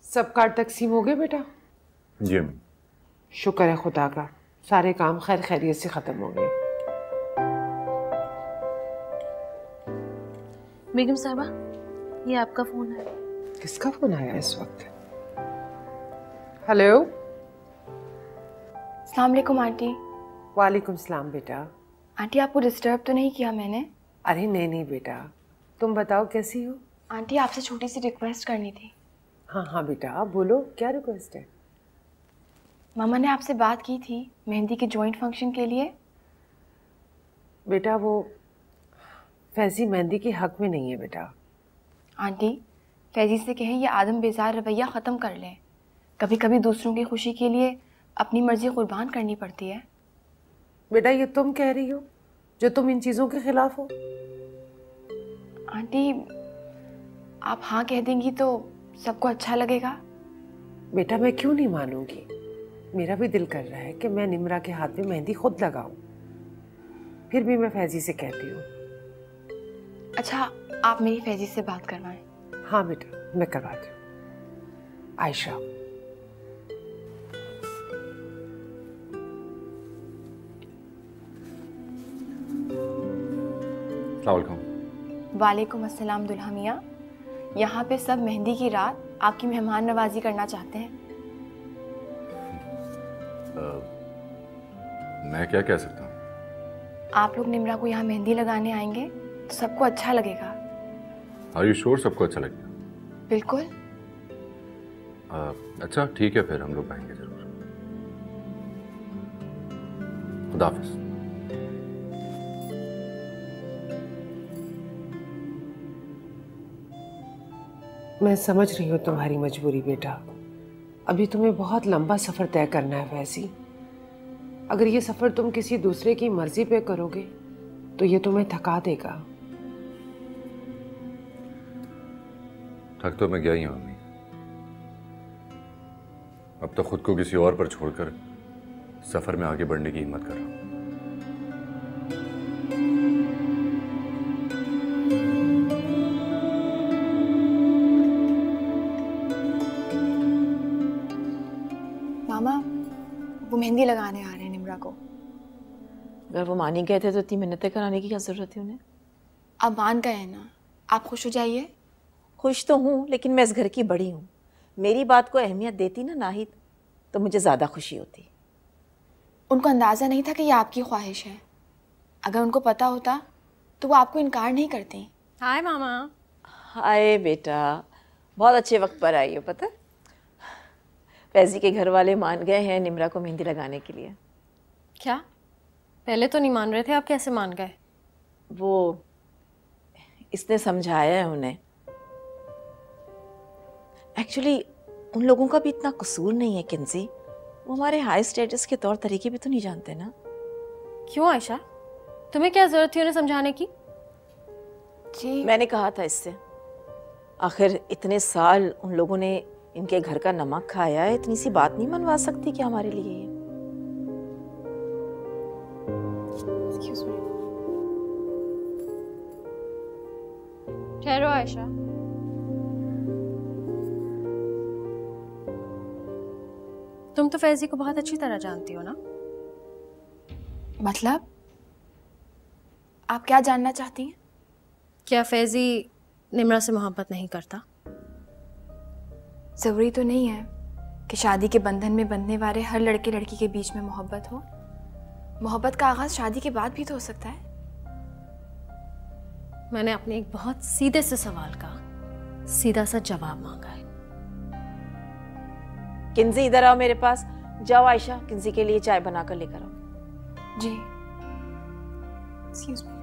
सब कार्ड तकसीम हो गए बेटा? जी अम्मी। शुक्र है खुदा का, सारे काम खैर खैरियत से खत्म हो गए। बेगम साहबा, ये आपका फोन है। किसका फोन आया इस वक्त? हेलो। अस्सलाम वालेकुम आंटी। वालेकुम सलाम बेटा। आंटी आपको डिस्टर्ब तो नहीं किया मैंने? अरे नहीं नहीं बेटा, तुम बताओ कैसी हो? आंटी आपसे छोटी सी रिक्वेस्ट करनी थी। हाँ हाँ बेटा, आप बोलो, क्या रिक्वेस्ट है? मामा ने आपसे बात की थी मेहंदी के जॉइंट फंक्शन के लिए। बेटा वो फैजी मेहंदी के हक में नहीं है बेटा। आंटी फैजी से कहें ये आदम बेजार रवैया ख़त्म कर लें। कभी कभी दूसरों की खुशी के लिए अपनी मर्जी कुर्बान करनी पड़ती है। बेटा ये तुम कह रही हो जो तुम इन चीज़ों के खिलाफ हो? आंटी आप हाँ कह देंगी तो सबको अच्छा लगेगा। बेटा मैं क्यों नहीं मानूंगी, मेरा भी दिल कर रहा है कि मैं निम्रा के हाथ में मेहंदी खुद लगाऊं। फिर भी मैं फैजी से कहती हूँ। अच्छा आप मेरी फैजी से बात करवाएं। हाँ बेटा मैं करवाती हूँ। आयशा वालेकुम अस्सलाम दुल्हा मियाँ। यहाँ पे सब मेहंदी की रात आपकी मेहमान नवाजी करना चाहते हैं। मैं क्या कह सकता हूँ? आप लोग निम्रा को यहाँ मेहंदी लगाने आएंगे तो सबको अच्छा लगेगा। आर यू श्योर सबको अच्छा लगेगा? बिल्कुल। अच्छा ठीक है, फिर हम लोग आएंगे जरूर। खुदा हाफिज। मैं समझ रही हूँ तुम्हारी मजबूरी बेटा, अभी तुम्हें बहुत लंबा सफ़र तय करना है वैसी। अगर ये सफ़र तुम किसी दूसरे की मर्जी पे करोगे तो ये तुम्हें थका देगा। थक तो मैं गया ही हूँ अम्मी, अब तो खुद को किसी और पर छोड़कर सफ़र में आगे बढ़ने की हिम्मत कर रहा हूँ। मामा वो मेहंदी लगाने आ रहे हैं निम्रा को। अगर वो मान ही गए थे तो इतनी मिन्नतें कराने की क्या जरूरत थी उन्हें? अब मान गए हैं ना, आप खुश हो जाइए। खुश तो हूँ, लेकिन मैं इस घर की बड़ी हूँ। मेरी बात को अहमियत देती ना नाहिद तो मुझे ज़्यादा खुशी होती। उनको अंदाज़ा नहीं था कि ये आपकी ख्वाहिश है। अगर उनको पता होता तो वो आपको इनकार नहीं करती। हाय मामा। हाय बेटा, बहुत अच्छे वक्त पर आई हो। पता है फैजी के घर वाले मान गए हैं निम्रा को मेहंदी लगाने के लिए। क्या? पहले तो नहीं मान रहे थे, आप कैसे मान गए? वो इसने समझाया है उन्हें। एक्चुअली उन लोगों का भी इतना कसूर नहीं है किंजी, वो हमारे हाई स्टेटस के तौर तरीके भी तो नहीं जानते ना। क्यों आयशा, तुम्हें क्या जरूरत थी उन्हें समझाने की? जी मैंने कहा था इससे, आखिर इतने साल उन लोगों ने इनके घर का नमक खाया है, इतनी सी बात नहीं मनवा सकती क्या हमारे लिए ये? Excuse me. ठहरो आयशा, तुम तो फैजी को बहुत अच्छी तरह जानती हो ना? मतलब आप क्या जानना चाहती हैं? क्या फैजी निम्रा से मोहब्बत नहीं करता? ज़रूरी तो नहीं है कि शादी के बंधन में बंधने वाले हर लड़के लड़की के बीच में मोहब्बत हो। मोहब्बत का आगाज शादी के बाद भी तो हो सकता है। मैंने अपने एक बहुत सीधे से सवाल का सीधा सा जवाब मांगा है। किंजी इधर आओ मेरे पास। जाओ आयशा, किंजी के लिए चाय बनाकर लेकर आओ। जी एक्सक्यूज मी।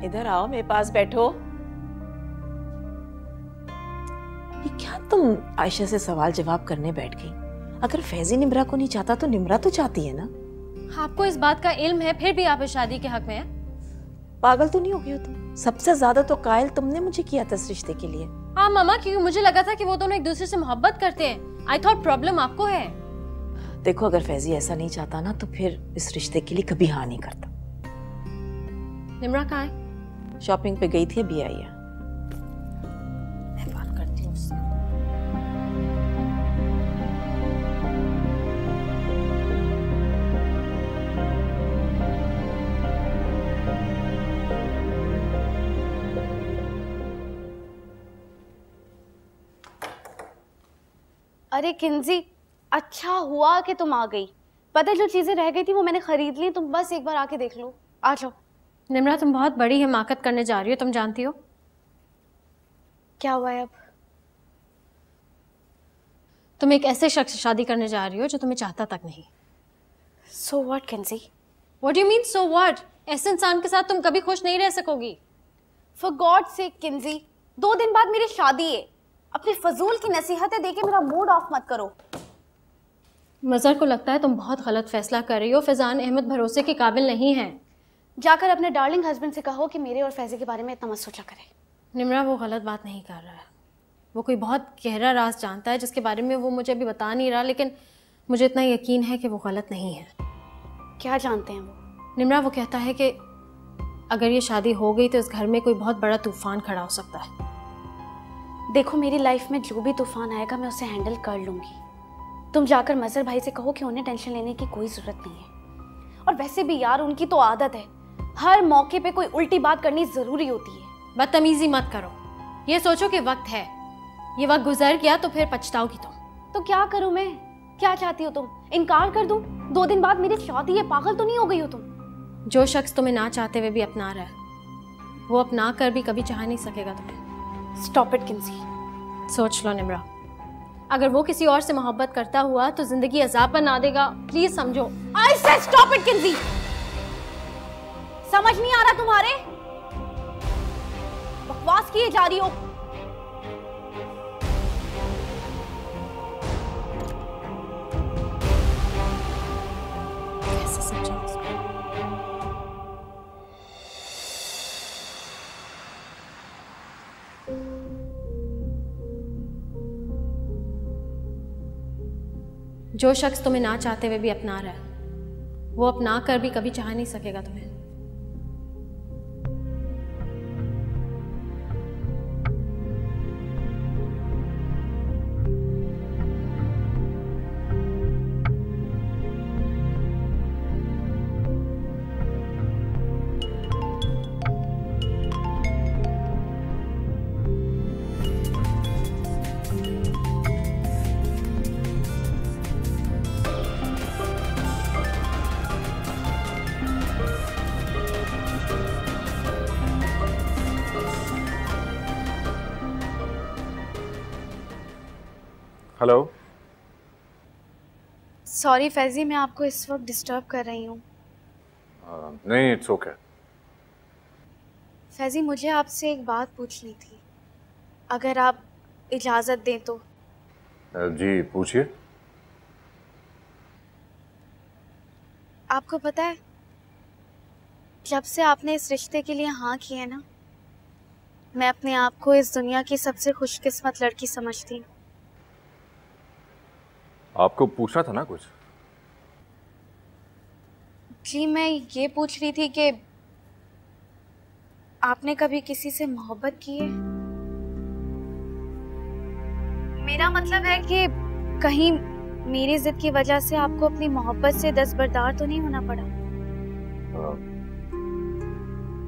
इधर आओ मेरे पास बैठो। ये क्या तुम आयशा से सवाल जवाब करने बैठ गई? अगर फैजी निम्रा को नहीं चाहता तो निम्रा तो चाहती है ना। आपको इस बात का इल्म है, फिर भी आप इस शादी के हक में हैं? पागल तो नहीं हो गई हो तुम? सबसे ज्यादा तो कायल तुमने मुझे किया था इस रिश्ते के लिए। हाँ मामा, क्योंकि मुझे लगा था कि वो दोनों एक दूसरे से मोहब्बत करते हैं। आई थॉट प्रॉब्लम आपको है। देखो अगर फैजी ऐसा नहीं चाहता ना तो फिर इस रिश्ते के लिए कभी हाँ नहीं करता। निम्रा कहाँ है? शॉपिंग पे गई थी, अभी आई है। मैं बात करती हूँ उससे। अरे किंजी, अच्छा हुआ कि तुम आ गई। पता है जो चीजें रह गई थी वो मैंने खरीद ली, तुम बस एक बार आके देख लो। आ जाओ। निम्रा, तुम बहुत बड़ी हिमाकत करने जा रही हो, तुम जानती हो। क्या हुआ है अब? तुम एक ऐसे शख्स से शादी करने जा रही हो जो तुम्हें चाहता तक नहीं। So what Kinzi? What do you mean so what? ऐसे इंसान के साथ तुम कभी खुश नहीं रह सकोगी। फॉर गॉड सेक किंजी, 2 दिन बाद मेरी शादी है। अपनी फजूल की नसीहतें देके मेरा मूड ऑफ मत करो। मज़हर को लगता है तुम बहुत गलत फैसला कर रही हो। फैजान अहमद भरोसे के काबिल नहीं है। जाकर अपने डार्लिंग हस्बैंड से कहो कि मेरे और फैज़े के बारे में इतना मत सोचा करे। निम्रा, वो गलत बात नहीं कर रहा है। वो कोई बहुत गहरा राज जानता है जिसके बारे में वो मुझे अभी बता नहीं रहा, लेकिन मुझे इतना यकीन है कि वो गलत नहीं है। क्या जानते हैं वो? निम्रा, वो कहता है कि अगर ये शादी हो गई तो इस घर में कोई बहुत बड़ा तूफान खड़ा हो सकता है। देखो, मेरी लाइफ में जो भी तूफान आएगा मैं उसे हैंडल कर लूंगी। तुम जाकर मजहर भाई से कहो कि उन्हें टेंशन लेने की कोई जरूरत नहीं है। और वैसे भी यार, उनकी तो आदत है, हर मौके पे कोई उल्टी बात करनी जरूरी होती है। बदतमीजी मत करो। ये सोचो कि वक्त है, ये वक्त गुजर गया तो फिर पछताओगी तुम। तो क्या करूं मैं? क्या चाहती हो तुम? इनकार कर दूं? 2 दिन बाद मेरी शादी है, पागल तो नहीं हो गई हो तुम? जो शख्स तुम्हें ना चाहते हुए भी अपना रहा है, वो अपना कर भी कभी चाह नहीं सकेगा तुम्हें। Stop it Kinzi. सोच लो निम्रा, अगर वो किसी और से मोहब्बत करता हुआ तो जिंदगी अजाब बना देगा। प्लीज समझो। I said stop it Kinzi. समझ नहीं आ रहा तुम्हारे? बकवास किए जा रही हो। कैसे समझाऊं उसको? जो शख्स तुम्हें ना चाहते हुए भी अपना रहा है, वो अपना कर भी कभी चाह नहीं सकेगा तुम्हें। हेलो। सॉरी फैजी, मैं आपको इस वक्त डिस्टर्ब कर रही हूँ। नहीं, इट्स ओके। फैजी, मुझे आपसे एक बात पूछनी थी, अगर आप इजाज़त दें तो। जी पूछिए। आपको पता है, जब से आपने इस रिश्ते के लिए हाँ की है ना, मैं अपने आप को इस दुनिया की सबसे खुशकिस्मत लड़की समझती हूँ। आपको पूछना था ना कुछ? जी, मैं ये पूछ रही थी कि आपने कभी किसी से मोहब्बत की है? मेरा मतलब है कि कहीं मेरी जिद की वजह से आपको अपनी मोहब्बत से दस्तबरदार तो नहीं होना पड़ा?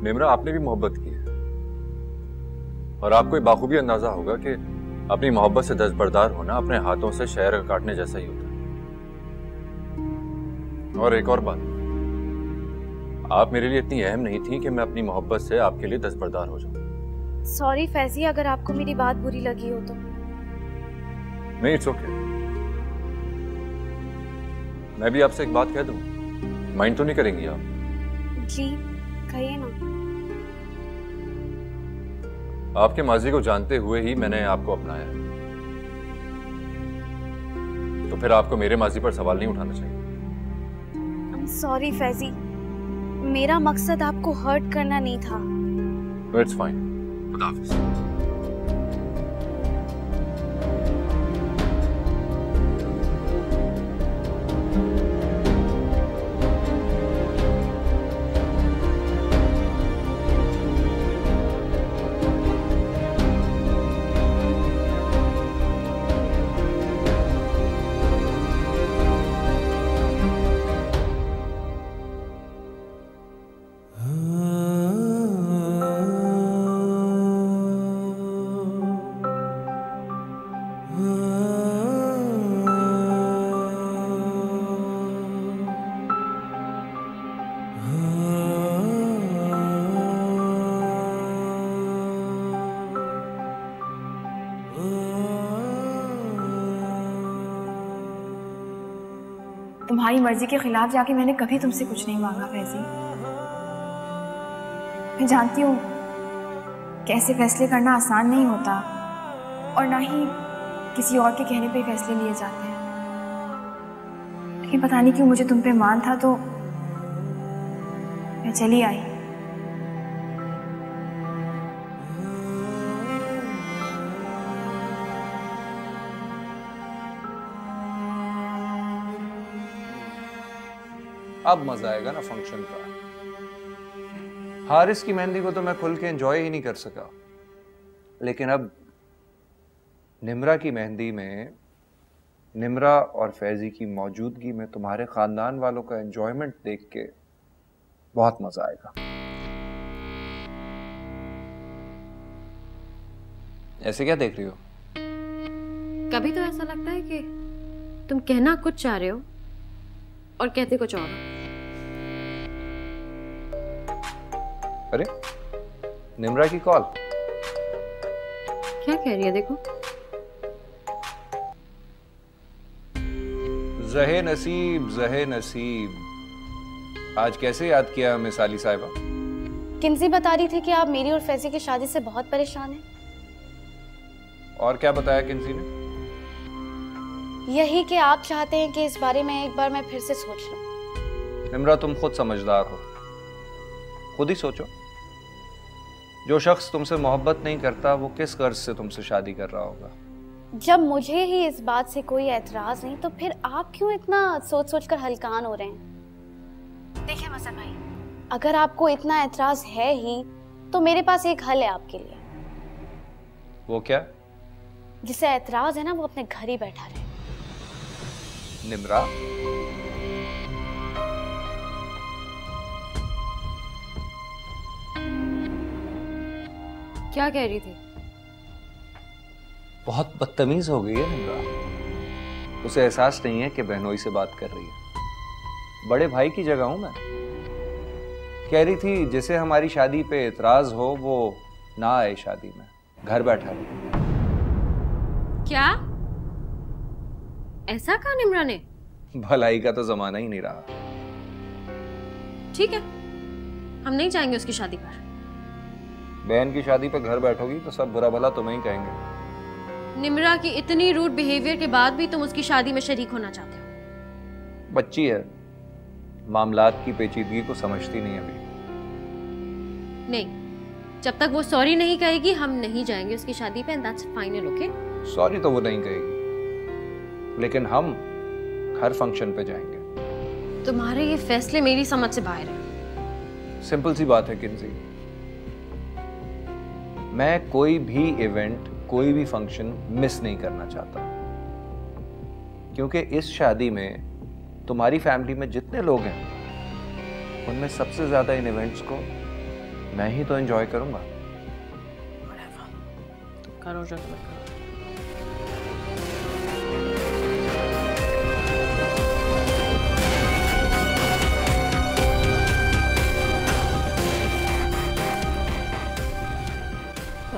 निम्रा, आपने भी मोहब्बत की है और आपको ये बाखूबी अंदाजा होगा कि अपनी मोहब्बत से दस्तबरदार होना अपने हाथों से शहर काटने जैसा ही होता है। और एक और बात, आप मेरे लिए इतनी अहम नहीं थी कि मैं अपनी मोहब्बत से आपके लिए दस्तबरदार हो जाऊं। सॉरी फैजी, अगर आपको मेरी बात बुरी लगी हो तो। नहीं, इट्स ओके। मैं भी आपसे एक बात कह दूं, माइंड तो नहीं करेंगी आप? जी कहिए ना। आपके माजी को जानते हुए ही मैंने आपको अपनाया, तो फिर आपको मेरे माजी पर सवाल नहीं उठाना चाहिए। सॉरी फैजी, मेरा मकसद आपको हर्ट करना नहीं था। It's fine. खुदा हाफिज़। तुम्हारी मर्जी के खिलाफ जाके मैंने कभी तुमसे कुछ नहीं मांगा फैजी। मैं जानती हूँ कैसे फैसले करना आसान नहीं होता और ना ही किसी और के कहने पे फैसले लिए जाते हैं, लेकिन पता नहीं क्यों मुझे तुम पे मान था तो मैं चली आई। अब मजा आएगा ना फंक्शन का। हारिस की मेहंदी को तो मैं खुल के एंजॉय ही नहीं कर सका, लेकिन अब निम्रा की मेहंदी में निम्रा और फैजी की मौजूदगी में तुम्हारे खानदान वालों का एंजॉयमेंट देख के बहुत मजा आएगा। ऐसे क्या देख रही हो? कभी तो ऐसा लगता है कि तुम कहना कुछ चाह रहे हो और कहते कुछ और हो। अरे निम्रा की कॉल। क्या कह रही है देखो। जहे नसीब जहे नसीब, आज कैसे याद किया हमें साली साहिबा? किंजी बता रही थी कि आप मेरी और फैजी की शादी से बहुत परेशान हैं। और क्या बताया किंजी ने? यही कि आप चाहते हैं कि इस बारे में एक बार मैं फिर से सोच लूं। निम्रा तुम खुद समझदार हो, खुद ही सोचो। जो शख्स तुमसे मोहब्बत नहीं करता वो किस गर्ज से तुमसे शादी कर रहा होगा? जब मुझे ही इस बात से कोई एतराज नहीं तो फिर आप क्यों इतना सोच सोच कर हलकान हो रहे हैं? देखिए मसर भाई, अगर आपको इतना एतराज है ही तो मेरे पास एक हल है आपके लिए। वो क्या? जिसे एतराज है ना वो अपने घर ही बैठा रहे। निम्रा, क्या कह रही थी? बहुत बदतमीज हो गई है निम्रा। उसे एहसास नहीं है कि बहनोई से बात कर रही है। बड़े भाई की जगह हूं मैं। कह रही थी जिसे हमारी शादी पे एतराज हो वो ना आए शादी में, घर बैठा रहे। क्या ऐसा कहा निम्रा ने? भलाई का तो जमाना ही नहीं रहा। ठीक है, हम नहीं जाएंगे उसकी शादी पर। बहन की शादी पे घर बैठोगी तो सब बुरा भला तुम्हें ही कहेंगे। निम्रा की इतनी रूड बिहेवियर के बाद भी तुम उसकी शादी में शरीक होना चाहते हो? बच्ची है, मामलात की पेचीदगी को समझती नहीं अभी। नहीं, जब तक वो सॉरी नहीं कहेगी हम नहीं जाएंगे उसकी शादी पे। And that's final, okay? Sorry तो वो नहीं कहेगी, लेकिन हम हर फंक्शन पे जाएंगे। तुम्हारे ये फैसले मेरी समझ से बाहर है। सिंपल सी बात है किंजी, मैं कोई भी इवेंट, कोई भी फंक्शन मिस नहीं करना चाहता, क्योंकि इस शादी में तुम्हारी फैमिली में जितने लोग हैं उनमें सबसे ज्यादा इन इवेंट्स को मैं ही तो एंजॉय करूंगा। करो जो तुम्हें करो।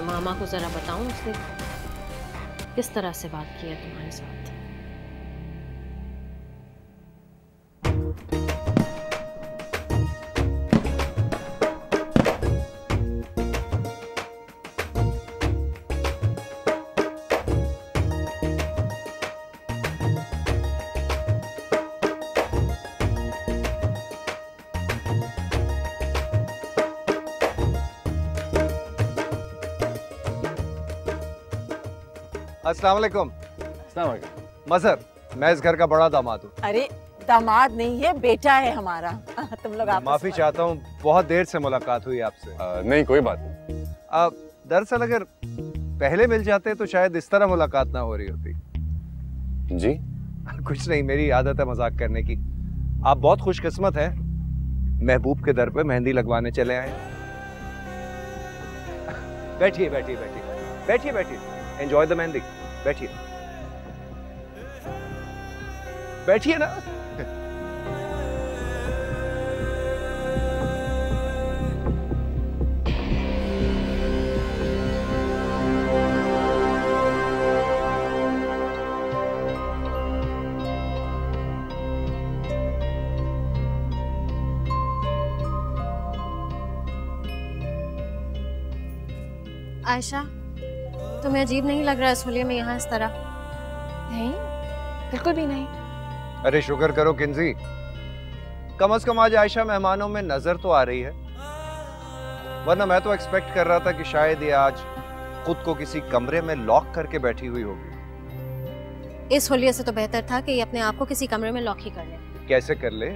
मामा को जरा बताऊं उसने किस तरह से बात की है तुम्हारे साथ। अस्सलाम वालेकुम। मजहर, मैं इस घर का बड़ा दामाद हूँ। अरे दामाद नहीं है, बेटा है हमारा। तुम लोग आपस माफी में- चाहता हूँ, बहुत देर से मुलाकात हुई आपसे। नहीं कोई बात नहीं। दरअसल अगर पहले मिल जाते तो शायद इस तरह मुलाकात ना हो रही होती। जी कुछ नहीं, मेरी आदत है मजाक करने की। आप बहुत खुशकिस्मत हैं, महबूब के दर पे मेहंदी लगवाने चले आए। बैठिए बैठिए बैठिए बैठिए बैठिए, एंजॉय द मेहंदी। बैठिए बैठिए ना। आयशा, तुम्हें अजीब नहीं लग रहा है इस होलिये में यहाँ इस तरह? नहीं, बिल्कुल भी नहीं। अरे शुक्र करो किंजी, कम से कम आज आयशा मेहमानों में नजर तो आ रही है, वरना मैं तो एक्सपेक्ट कर रहा था कि शायद ये आज खुद को किसी कमरे में लॉक करके बैठी हुई होगी। इस होलिये से तो बेहतर था कि ये अपने आप को किसी कमरे में लॉक ही कर ले। कैसे कर ले?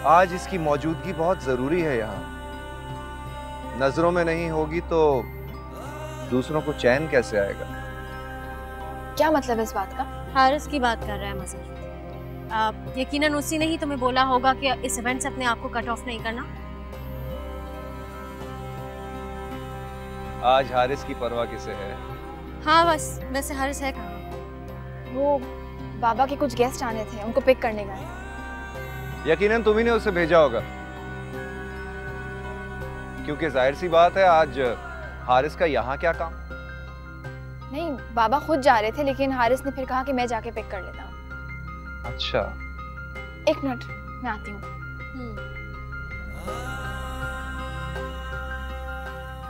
आज इसकी मौजूदगी बहुत जरूरी है यहाँ। नजरों में नहीं होगी तो दूसरों को चैन कैसे आएगा? क्या मतलब है इस बात का? हारिस की बात कर रहा है मज़र। यकीनन उसी ने ही तुम्हें बोला होगा कि इस इवेंट से अपने आप को कट ऑफ नहीं करना। आज हारिस की परवाह किसे है? हाँ बस, वैसे हारिस है कहाँ? वो बाबा के कुछ गेस्ट आने थे, उनको पिक करने गए। यकीनन तुम्ही ने उसे भेजा होगा, क्योंकि जाहिर सी बात है आज हारिस का यहाँ क्या काम? नहीं, बाबा खुद जा रहे थे, लेकिन हारिस ने फिर कहा कि मैं जाके पिक कर लेता हूँ। अच्छा, एक मिनट, मैं आती हूँ।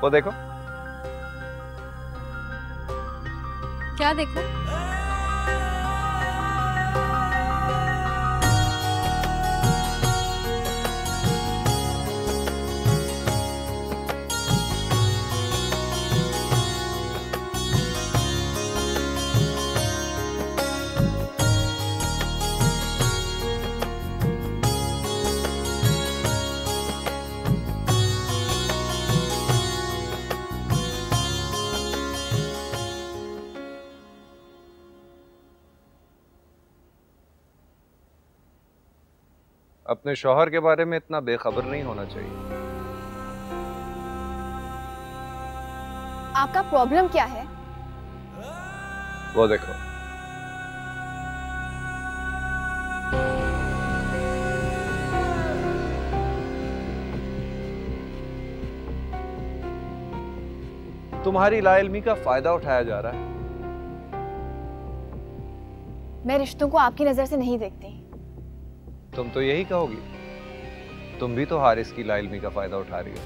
वो देखो। क्या देखो? अपने शौहर के बारे में इतना बेखबर नहीं होना चाहिए। आपका प्रॉब्लम क्या है? वो देखो। तुम्हारी लाइल्मी का फायदा उठाया जा रहा है। मैं रिश्तों को आपकी नजर से नहीं देखती। तुम तो यही कहोगी, तुम भी तो हारिस की लाइल्मी का फायदा उठा रही हो।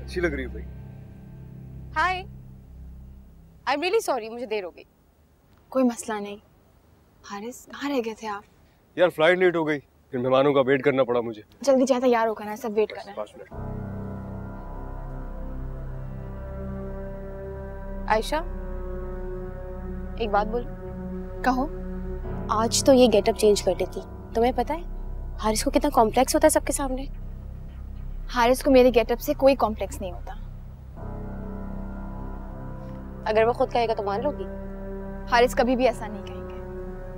अच्छी लग रही है भाई। हाय, आई एम रियली सॉरी, मुझे देर हो गई। कोई मसला नहीं। हारिस, कहाँ रह गए थे आप? यार फ्लाइट लेट हो गई, फिर मेहमानों का वेट करना पड़ा मुझे। जल्दी जाए, तैयार होकर ना, सब वेट कर रहे हैं। 5 मिनट। आयशा, एक बात बोल। कहो। आज तो ये गेटअप चेंज कर देती, तुम्हें पता है हारिस को कितना कॉम्प्लेक्स होता है सबके सामने। हारिस को मेरे गेटअप से कोई कॉम्प्लेक्स नहीं होता। अगर वो खुद कहेगा तो मान लोगी? हारिस कभी भी ऐसा नहीं कहेंगे।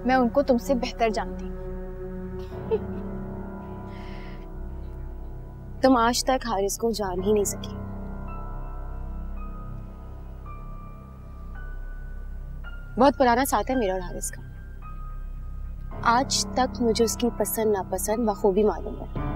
मैं उनको तुमसे बेहतर जानती हूँ। तुम आज तक हारिस को जान ही नहीं सकी। बहुत पुराना साथ है मेरा और हारिस का। आज तक मुझे उसकी पसंद नापसंद बखूबी मालूम है।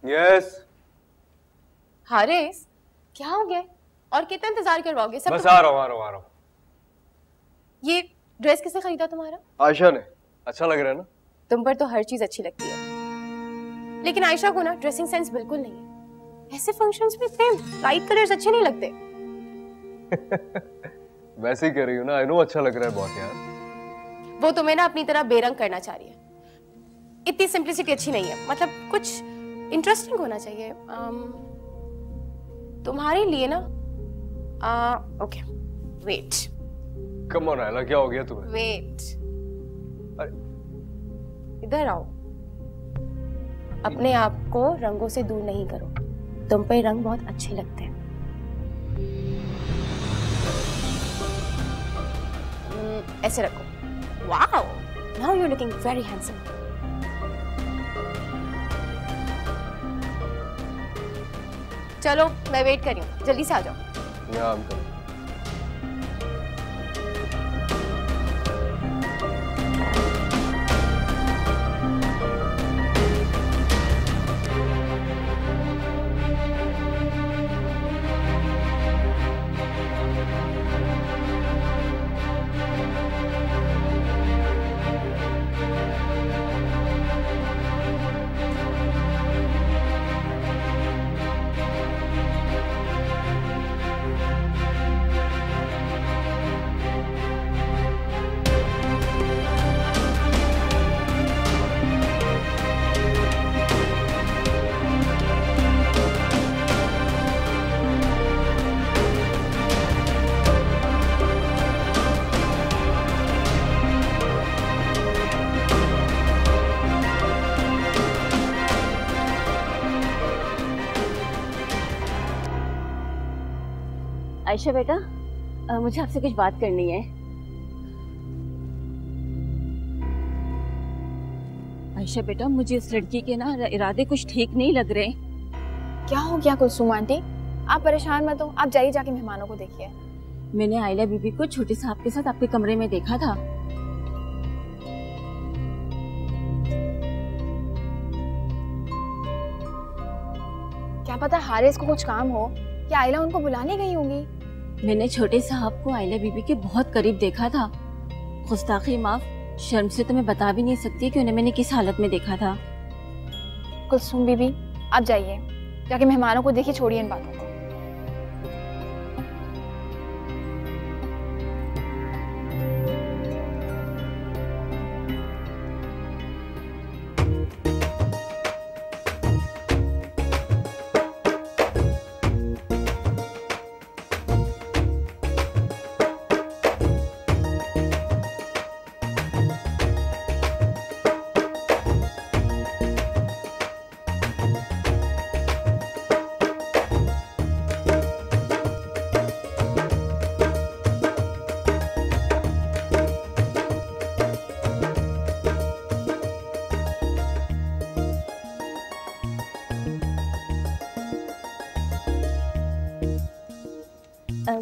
यस। हारिस, क्या हो गया? और कितना इंतजार करवाओगे? सब बस आ रहा हूँ। ये ड्रेस किसने खरीदा तुम्हारा? आयशा ने। अच्छा लग रहा है ना? तुम पर तो हर चीज अच्छी लगती है, लेकिन आयशा को ना ड्रेसिंग सेंस बिल्कुल नहीं है। ऐसे फंक्शंस में इतने लाइट कलर्स अच्छे नहीं लगते। वैसे ही कह रही हूँ ना, आई नो अच्छा लग रहा है बहुत यार। वो तुम्हें ना अपनी तरह बेरंग करना चाह रही है। इतनी सिंपलिसिटी अच्छी नहीं है, मतलब कुछ इंटरेस्टिंग होना चाहिए। तुम्हारे लिए ना ओके, वेट। कम ऑन आयला, क्या हो गया तुम्हें? वेट, इधर आओ। अपने आप को रंगों से दूर नहीं करो, तुम पे रंग बहुत अच्छे लगते हैं। ऐसे रखो। Wow, now you are looking very handsome. चलो मैं वेट कर रही हूँ, जल्दी से आ जाओ। मैं आराम करूँ। आयशा बेटा, मुझे आपसे कुछ बात करनी है। आयशा बेटा, मुझे इस लड़की के ना इरादे कुछ ठीक नहीं लग रहे। क्या हो गया कुलसुम आंटी? आप परेशान मत हो, आप जाइए जाके मेहमानों को देखिए। मैंने आयला बीबी को छोटे साहब के साथ आपके कमरे में देखा था। क्या पता हारिस को कुछ काम हो, क्या आयला उनको बुलाने गई होंगी। मैंने छोटे साहब को आयला बीबी के बहुत करीब देखा था। गुस्ताखी माफ, शर्म से तो मैं बता भी नहीं सकती कि उन्हें मैंने किस हालत में देखा था। कुलसुम बीबी, आप जाइए जाके मेहमानों को देखिए, छोड़िए इन बातों को।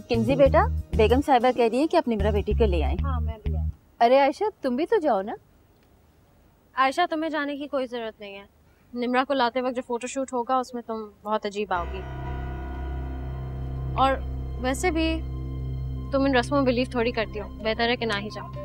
किंजी बेटा, बेगम साहिबा कह रही है कि आप निम्रा बेटी को ले आए। हाँ मैं भी आई। अरे आयशा, तुम भी तो जाओ ना। आयशा, तुम्हें जाने की कोई ज़रूरत नहीं है। निम्रा को लाते वक्त जो फोटोशूट होगा उसमें तुम बहुत अजीब आओगी। और वैसे भी तुम इन रस्मों में बिलीव थोड़ी करती हो, बेहतर है कि ना ही जाओ।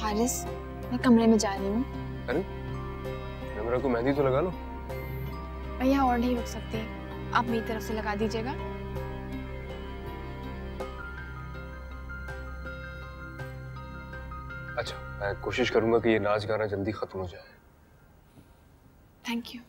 हारिस, मैं कमरे में जा रही हूँ। अरे निम्रा को मेहंदी तो लगा लो। मैं यहाँ और नहीं रुक सकती, आप मेरी तरफ से लगा दीजिएगा। अच्छा, मैं कोशिश करूंगा कि ये नाच गाना जल्दी खत्म हो जाए। Thank you.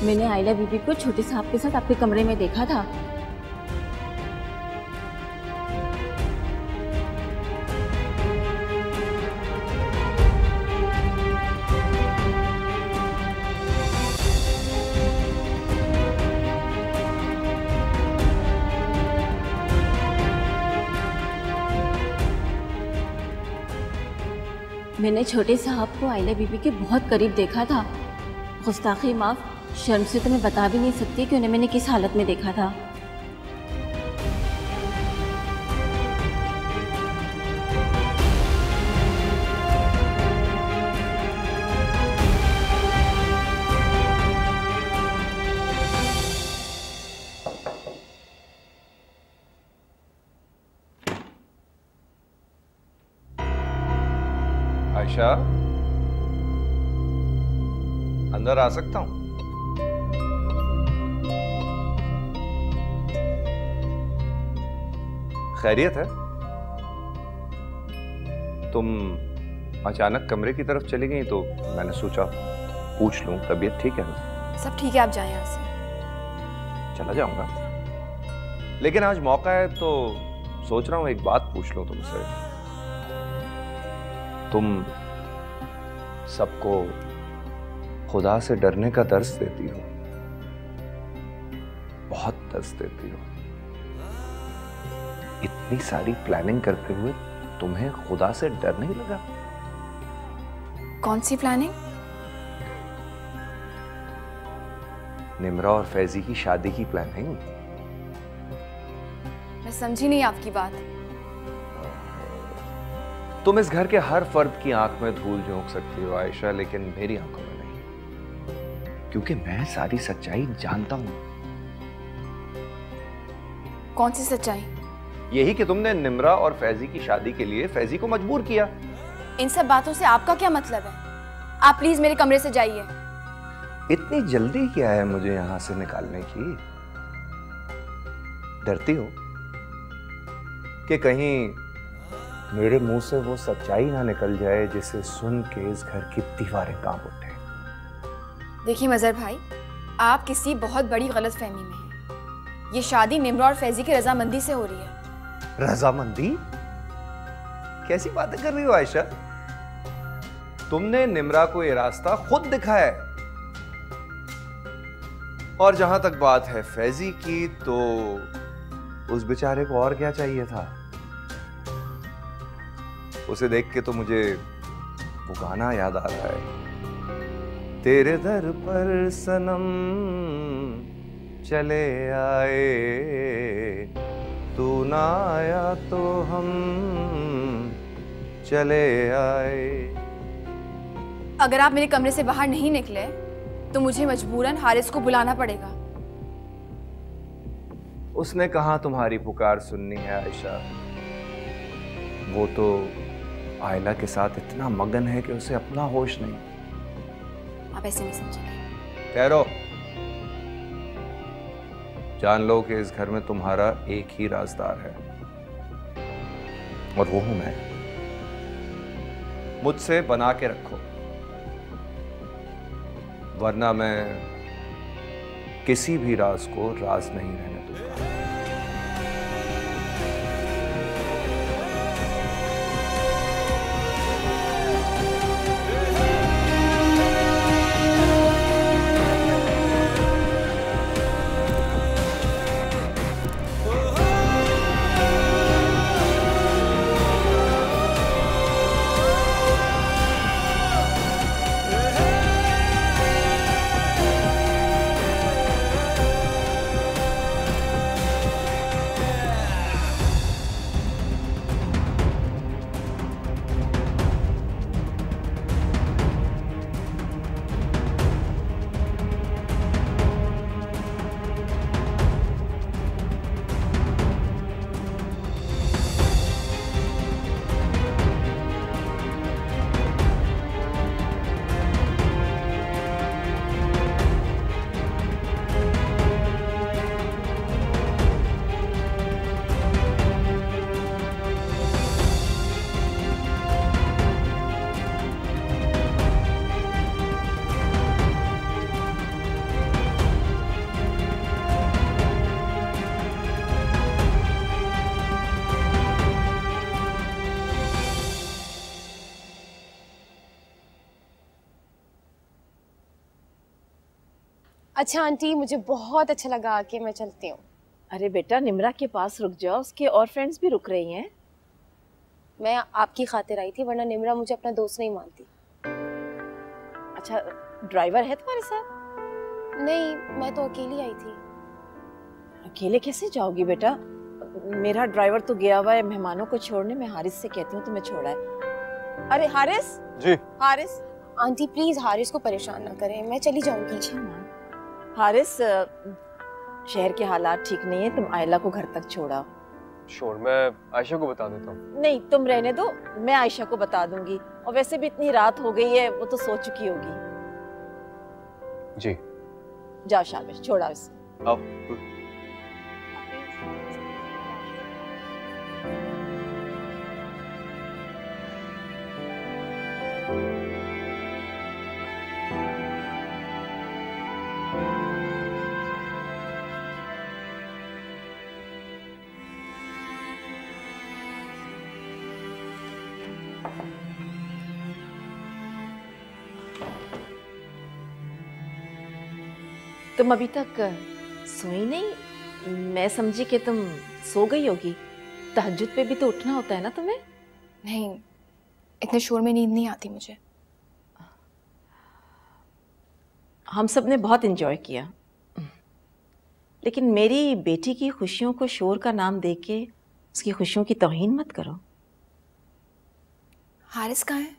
मैंने आयला बीबी को छोटे साहब के साथ आपके कमरे में देखा था। मैंने छोटे साहब को आयला बीबी के बहुत करीब देखा था। गुस्ताखी माफ, शर्म से तो मैं बता भी नहीं सकती कि उन्हें मैंने किस हालत में देखा था। आयशा, अंदर आ सकता हूं? खैरियत है? तुम अचानक कमरे की तरफ चली गई तो मैंने सोचा पूछ लूं, तबीयत ठीक है ना? सब ठीक है, आप जाएं यहाँ से। चला जाऊंगा, लेकिन आज मौका है तो सोच रहा हूं एक बात पूछ लूं तुमसे। तुम सबको खुदा से डरने का दर्स देती हो, बहुत दर्स देती हो। इतनी सारी प्लानिंग करते हुए तुम्हें खुदा से डर नहीं लगा? कौन सी प्लानिंग? निम्रा और फैजी की शादी की प्लानिंग। मैं समझी नहीं आपकी बात। तुम इस घर के हर फर्द की आंख में धूल झोंक सकती हो आयशा, लेकिन मेरी आंखों में नहीं, क्योंकि मैं सारी सच्चाई जानता हूं। कौन सी सच्चाई? यही कि तुमने निम्रा और फैजी की शादी के लिए फैजी को मजबूर किया। इन सब बातों से आपका क्या मतलब है? आप प्लीज मेरे कमरे से जाइए। इतनी जल्दी क्या है मुझे यहां से निकालने की? डरती हो कि कहीं मेरे मुंह से वो सच्चाई ना निकल जाए जिसे सुन के इस घर की दीवारें कांप उठे? देखिए मजहर भाई, आप किसी बहुत बड़ी गलतफहमी में हैं। ये शादी निम्रा और फैजी की रजामंदी से हो रही है। रजामंदी? कैसी बातें कर रही हो आयशा? तुमने निम्रा को ये रास्ता खुद दिखाया है। और जहां तक बात है फैजी की, तो उस बेचारे को और क्या चाहिए था? उसे देख के तो मुझे वो गाना याद आ रहा है, तेरे दर पर सनम चले आए, तू ना आया तो हम चले आए। अगर आप मेरे कमरे से बाहर नहीं निकले तो मुझे मजबूरन हारिस को बुलाना पड़ेगा। उसने कहा तुम्हारी पुकार सुननी है आयशा। वो तो आयला के साथ इतना मगन है कि उसे अपना होश नहीं। आप ऐसे नहीं समझेंगे। ठहरो, जान लो कि इस घर में तुम्हारा एक ही राजदार है, और वो हूं मैं। मुझसे बना के रखो, वरना मैं किसी भी राज को राज नहीं रहने दूंगा। अच्छा आंटी, मुझे बहुत अच्छा लगा आके, मैं चलती हूँ। अरे बेटा निम्रा के पास रुक जाओ, उसके और फ्रेंड्स भी रुक रही हैं। मैं आपकी खातिर आई थी, वरना निम्रा मुझे अपना दोस्त नहीं मानती। अच्छा ड्राइवर है तुम्हारे साथ? नहीं, मैं तो अकेली आई थी। अकेले कैसे जाओगी बेटा? मेरा ड्राइवर तो गया हुआ है मेहमानों को छोड़ने, मैं हारिस से कहती हूँ तुम्हें छोड़ा है। अरे हारिस जी। हारिस। आंटी प्लीज हारिस को परेशान ना करें, मैं चली जाऊंगी। अच्छा हारिस, शहर के हालात ठीक नहीं है, तुम आयला को घर तक छोड़ा। श्योर, मैं आयशा को बता देता हूँ। नहीं तुम रहने दो, मैं आयशा को बता दूंगी। और वैसे भी इतनी रात हो गई है, वो तो सो चुकी होगी। जी जाओ शाबाश, छोड़ा उसे। आओ। तुम अभी तक सोई नहीं? मैं समझी कि तुम सो गई होगी। तहज्जुद पे भी तो उठना होता है ना तुम्हें? नहीं, इतने शोर में नींद नहीं आती मुझे। हम सब ने बहुत एंजॉय किया, लेकिन मेरी बेटी की खुशियों को शोर का नाम दे के उसकी खुशियों की तौहीन मत करो। हारिस कहाँ है?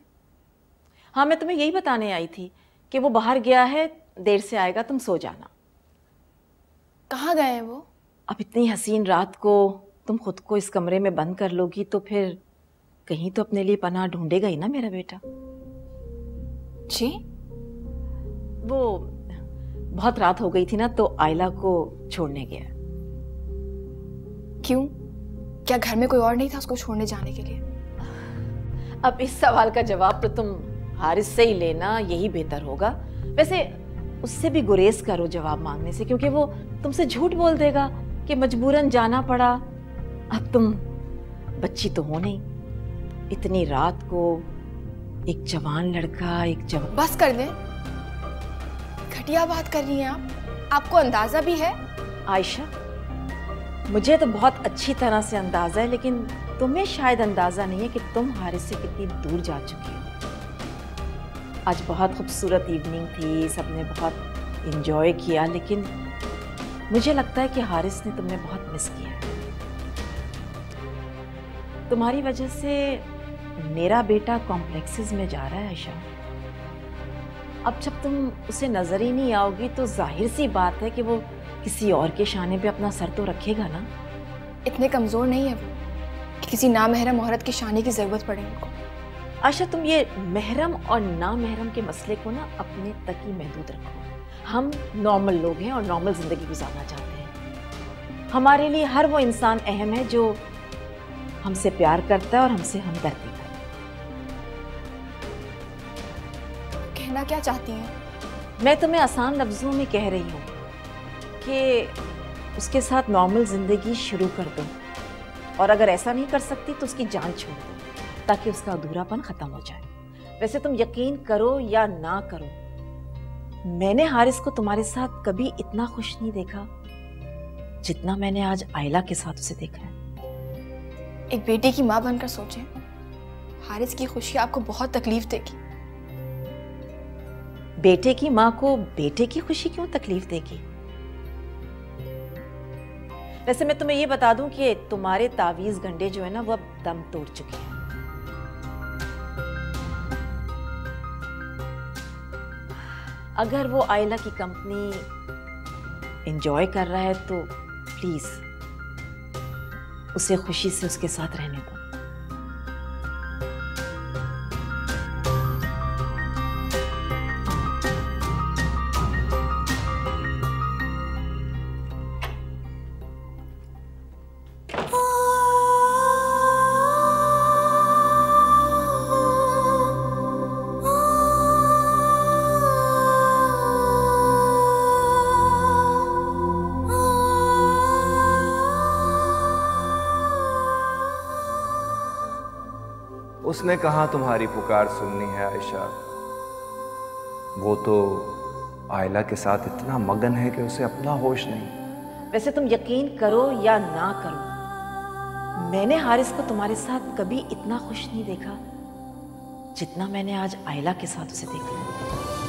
हाँ मैं तुम्हें यही बताने आई थी कि वो बाहर गया है, देर से आएगा, तुम सो जाना। कहाँ गए हैं वो? अब इतनी हसीन रात को तुम खुद को इस कमरे में बंद कर लोगी तो फिर कहीं तो अपने लिए पनाह ढूंढेगा ही ना मेरा बेटा। जी? वो बहुत रात हो गई थी ना, तो आयला को छोड़ने गया। क्यों? क्या घर में कोई और नहीं था उसको छोड़ने जाने के लिए? अब इस सवाल का जवाब तो तुम हारिस से ही लेना, यही बेहतर होगा। वैसे उससे भी गुरेज करो जवाब मांगने से, क्योंकि वो तुमसे झूठ बोल देगा कि मजबूरन जाना पड़ा। अब तुम बच्ची तो हो नहीं, इतनी रात को एक जवान लड़का, एक जवान। बस कर दें, घटिया बात कर रही हैं आप। आपको अंदाजा भी है? आयशा, मुझे तो बहुत अच्छी तरह से अंदाजा है, लेकिन तुम्हें शायद अंदाजा नहीं है कि तुम हारिस से कितनी दूर जा चुकी हो। आज बहुत खूबसूरत इवनिंग थी, सबने बहुत एंजॉय किया, लेकिन मुझे लगता है कि हारिस ने तुम्हें बहुत मिस किया है। तुम्हारी वजह से मेरा बेटा कॉम्प्लेक्सेस में जा रहा है आयशा। अब जब तुम उसे नजर ही नहीं आओगी तो जाहिर सी बात है कि वो किसी और के शाने पे अपना सर तो रखेगा ना। इतने कमजोर नहीं है वो कि किसी नामहरम औरत के शाने की जरूरत पड़े उनको। आयशा, तुम ये महरम और ना महरम के मसले को ना अपने तक ही महदूद रखो। हम नॉर्मल लोग हैं और नॉर्मल जिंदगी गुजारना चाहते हैं। हमारे लिए हर वो इंसान अहम है जो हमसे प्यार करता है और हमसे हमदर्दी करता है। कहना क्या चाहती हैं? मैं तुम्हें आसान लफ्जों में कह रही हूँ कि उसके साथ नॉर्मल जिंदगी शुरू कर दो, और अगर ऐसा नहीं कर सकती तो उसकी जान छोड़ दो, ताकि उसका अधूरापन खत्म हो जाए। वैसे तुम यकीन करो या ना करो, मैंने हारिस को तुम्हारे साथ कभी इतना खुश नहीं देखा जितना मैंने आज आयला के साथ उसे देखा है। एक बेटे की माँ बनकर सोचें, हारिस की खुशी आपको बहुत तकलीफ देगी। बेटे की माँ को बेटे की खुशी क्यों तकलीफ देगी? वैसे मैं तुम्हें ये बता दूं कि तुम्हारे तावीज गंडे जो है ना, वो अब दम तोड़ चुके हैं। अगर वो आयला की कंपनी एंजॉय कर रहा है तो प्लीज उसे खुशी से उसके साथ रहने दो। उसने कहा तुम्हारी पुकार सुननी है आयशा, वो तो आयला के साथ इतना मगन है कि उसे अपना होश नहीं। वैसे तुम यकीन करो या ना करो, मैंने हारिस को तुम्हारे साथ कभी इतना खुश नहीं देखा जितना मैंने आज आयला के साथ उसे देखा।